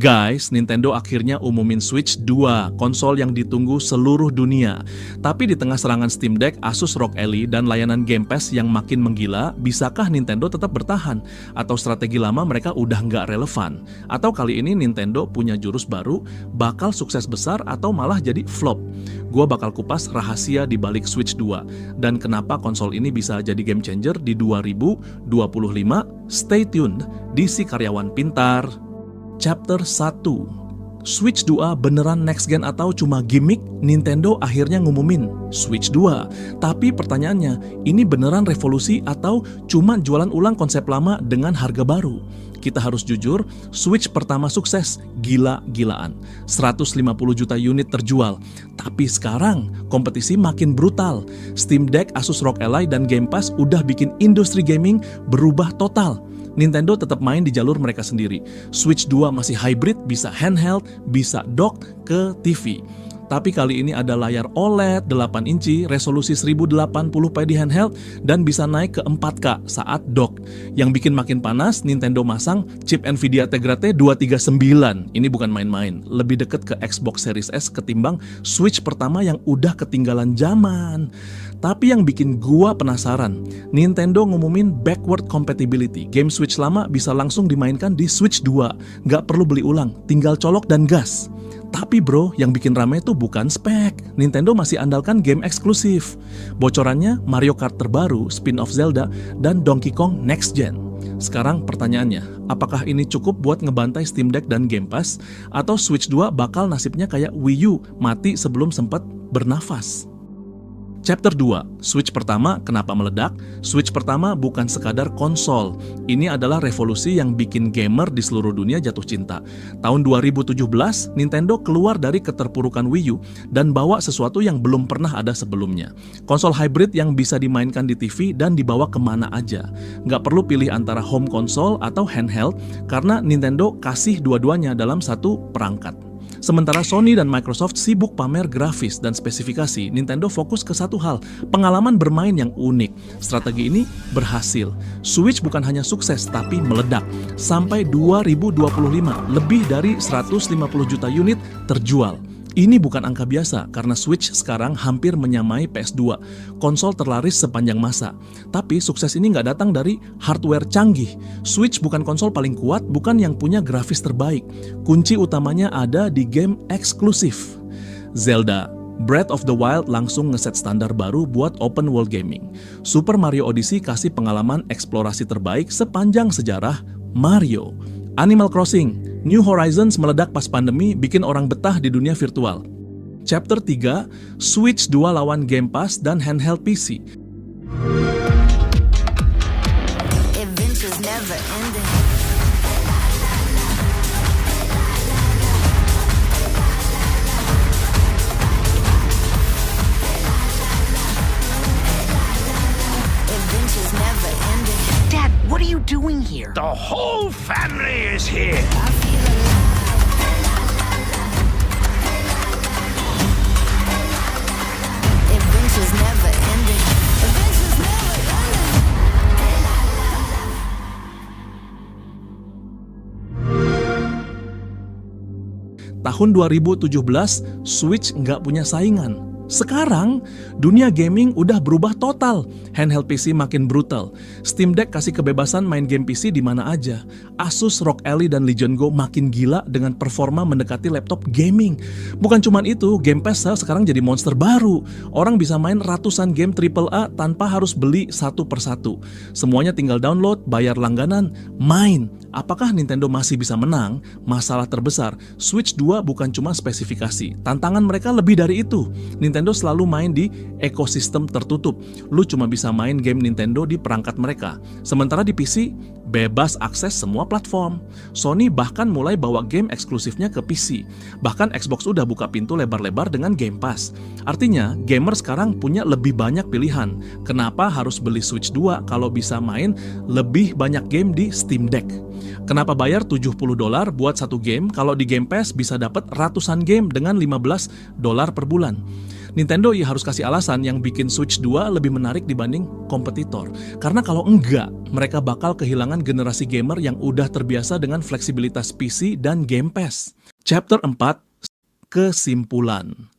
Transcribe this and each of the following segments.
Guys, Nintendo akhirnya umumin Switch 2, konsol yang ditunggu seluruh dunia. Tapi di tengah serangan Steam Deck, Asus ROG Ally, dan layanan Game Pass yang makin menggila, bisakah Nintendo tetap bertahan? Atau strategi lama mereka udah nggak relevan? Atau kali ini Nintendo punya jurus baru, bakal sukses besar atau malah jadi flop? Gua bakal kupas rahasia di balik Switch 2, dan kenapa konsol ini bisa jadi game changer di 2025. Stay tuned di Si Karyawan Pintar. Chapter 1. Switch 2 beneran next gen atau cuma gimmick? Nintendo akhirnya ngumumin Switch 2. Tapi pertanyaannya, ini beneran revolusi atau cuma jualan ulang konsep lama dengan harga baru? Kita harus jujur, Switch pertama sukses, gila-gilaan. 150 juta unit terjual. Tapi sekarang, kompetisi makin brutal. Steam Deck, Asus ROG Ally, dan Game Pass udah bikin industri gaming berubah total. Nintendo tetap main di jalur mereka sendiri. Switch 2 masih hybrid, bisa handheld, bisa dock ke TV. Tapi kali ini ada layar OLED 8 inci, resolusi 1080p di handheld, dan bisa naik ke 4K saat dock. Yang bikin makin panas, Nintendo masang chip Nvidia Tegra T 239. Ini bukan main-main, lebih deket ke Xbox Series S ketimbang Switch pertama yang udah ketinggalan zaman. Tapi yang bikin gua penasaran, Nintendo ngumumin backward compatibility. Game Switch lama bisa langsung dimainkan di Switch 2. Nggak perlu beli ulang, tinggal colok dan gas. Tapi bro, yang bikin rame itu bukan spek. Nintendo masih andalkan game eksklusif. Bocorannya Mario Kart terbaru, spin-off Zelda, dan Donkey Kong Next Gen. Sekarang pertanyaannya, apakah ini cukup buat ngebantai Steam Deck dan Game Pass? Atau Switch 2 bakal nasibnya kayak Wii U, mati sebelum sempat bernafas? Chapter 2, Switch pertama kenapa meledak? Switch pertama bukan sekadar konsol. Ini adalah revolusi yang bikin gamer di seluruh dunia jatuh cinta. Tahun 2017, Nintendo keluar dari keterpurukan Wii U dan bawa sesuatu yang belum pernah ada sebelumnya. Konsol hybrid yang bisa dimainkan di TV dan dibawa kemana aja. Nggak perlu pilih antara home console atau handheld, karena Nintendo kasih dua-duanya dalam satu perangkat. Sementara Sony dan Microsoft sibuk pamer grafis dan spesifikasi, Nintendo fokus ke satu hal, pengalaman bermain yang unik. Strategi ini berhasil. Switch bukan hanya sukses, tapi meledak. Sampai 2025, lebih dari 150 juta unit terjual. Ini bukan angka biasa, karena Switch sekarang hampir menyamai PS2, konsol terlaris sepanjang masa. Tapi sukses ini nggak datang dari hardware canggih. Switch bukan konsol paling kuat, bukan yang punya grafis terbaik. Kunci utamanya ada di game eksklusif. Zelda Breath of the Wild langsung ngeset standar baru buat open world gaming. Super Mario Odyssey kasih pengalaman eksplorasi terbaik sepanjang sejarah Mario. Animal Crossing New Horizons meledak pas pandemi, bikin orang betah di dunia virtual. Chapter 3, Switch 2 lawan Game Pass dan handheld PC. Dad, what are you doing here? The whole family is here. Adventures never ending. Adventures never ending. Tahun 2017, Switch nggak punya saingan. Sekarang, dunia gaming udah berubah total. Handheld PC makin brutal. Steam Deck kasih kebebasan main game PC di mana aja. Asus ROG Ally dan Legion Go makin gila dengan performa mendekati laptop gaming. Bukan cuman itu, Game Pass sekarang jadi monster baru. Orang bisa main ratusan game AAA tanpa harus beli satu persatu. Semuanya tinggal download, bayar langganan, main. Apakah Nintendo masih bisa menang? Masalah terbesar, Switch 2 bukan cuma spesifikasi. Tantangan mereka lebih dari itu. Nintendo selalu main di ekosistem tertutup. Lu cuma bisa main game Nintendo di perangkat mereka. Sementara di PC, bebas akses semua platform. Sony bahkan mulai bawa game eksklusifnya ke PC. Bahkan Xbox udah buka pintu lebar-lebar dengan Game Pass. Artinya, gamer sekarang punya lebih banyak pilihan. Kenapa harus beli Switch 2 kalau bisa main lebih banyak game di Steam Deck? Kenapa bayar $70 buat satu game kalau di Game Pass bisa dapat ratusan game dengan $15 per bulan? Nintendo ya harus kasih alasan yang bikin Switch 2 lebih menarik dibanding kompetitor. Karena kalau enggak, mereka bakal kehilangan generasi gamer yang udah terbiasa dengan fleksibilitas PC dan Game Pass. Chapter 4, kesimpulan.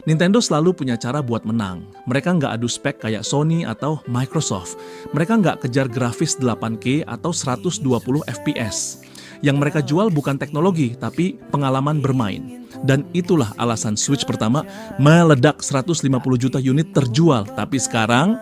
Nintendo selalu punya cara buat menang. Mereka nggak adu spek kayak Sony atau Microsoft. Mereka nggak kejar grafis 8K atau 120 FPS. Yang mereka jual bukan teknologi, tapi pengalaman bermain. Dan itulah alasan Switch pertama meledak 150 juta unit terjual. Tapi sekarang,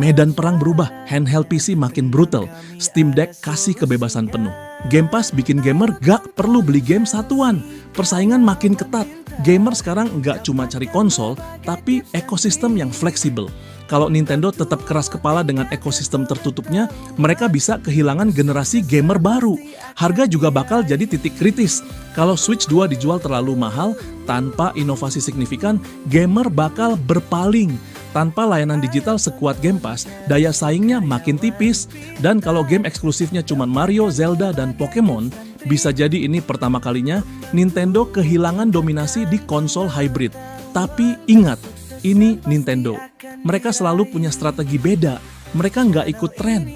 medan perang berubah. Handheld PC makin brutal. Steam Deck kasih kebebasan penuh. Game Pass bikin gamer gak perlu beli game satuan. Persaingan makin ketat. Gamer sekarang nggak cuma cari konsol, tapi ekosistem yang fleksibel. Kalau Nintendo tetap keras kepala dengan ekosistem tertutupnya, mereka bisa kehilangan generasi gamer baru. Harga juga bakal jadi titik kritis. Kalau Switch 2 dijual terlalu mahal, tanpa inovasi signifikan, gamer bakal berpaling. Tanpa layanan digital sekuat Game Pass, daya saingnya makin tipis. Dan kalau game eksklusifnya cuma Mario, Zelda, dan Pokemon, bisa jadi ini pertama kalinya Nintendo kehilangan dominasi di konsol hybrid. Tapi ingat, ini Nintendo. Mereka selalu punya strategi beda. Mereka nggak ikut tren.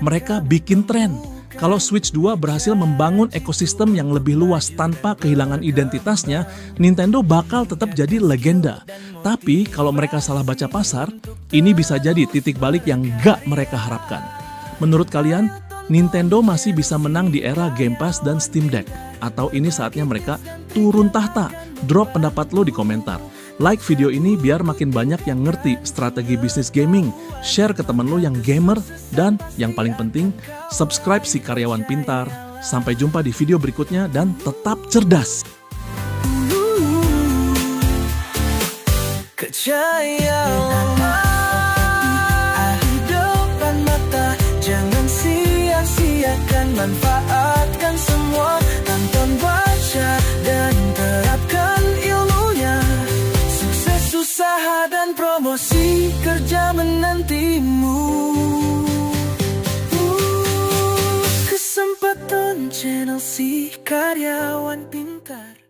Mereka bikin tren. Kalau Switch 2 berhasil membangun ekosistem yang lebih luas tanpa kehilangan identitasnya, Nintendo bakal tetap jadi legenda. Tapi kalau mereka salah baca pasar, ini bisa jadi titik balik yang nggak mereka harapkan. Menurut kalian, Nintendo masih bisa menang di era Game Pass dan Steam Deck? Atau ini saatnya mereka turun tahta? Drop pendapat lo di komentar. Like video ini biar makin banyak yang ngerti strategi bisnis gaming. Share ke temen lo yang gamer. Dan yang paling penting, subscribe si Karyawan Pintar. Sampai jumpa di video berikutnya dan tetap cerdas. Manfaatkan semua, tonton, baca, dan terapkan ilmunya. Sukses usaha dan promosi kerja menantimu. Kesempatan channel si Karyawan Pintar.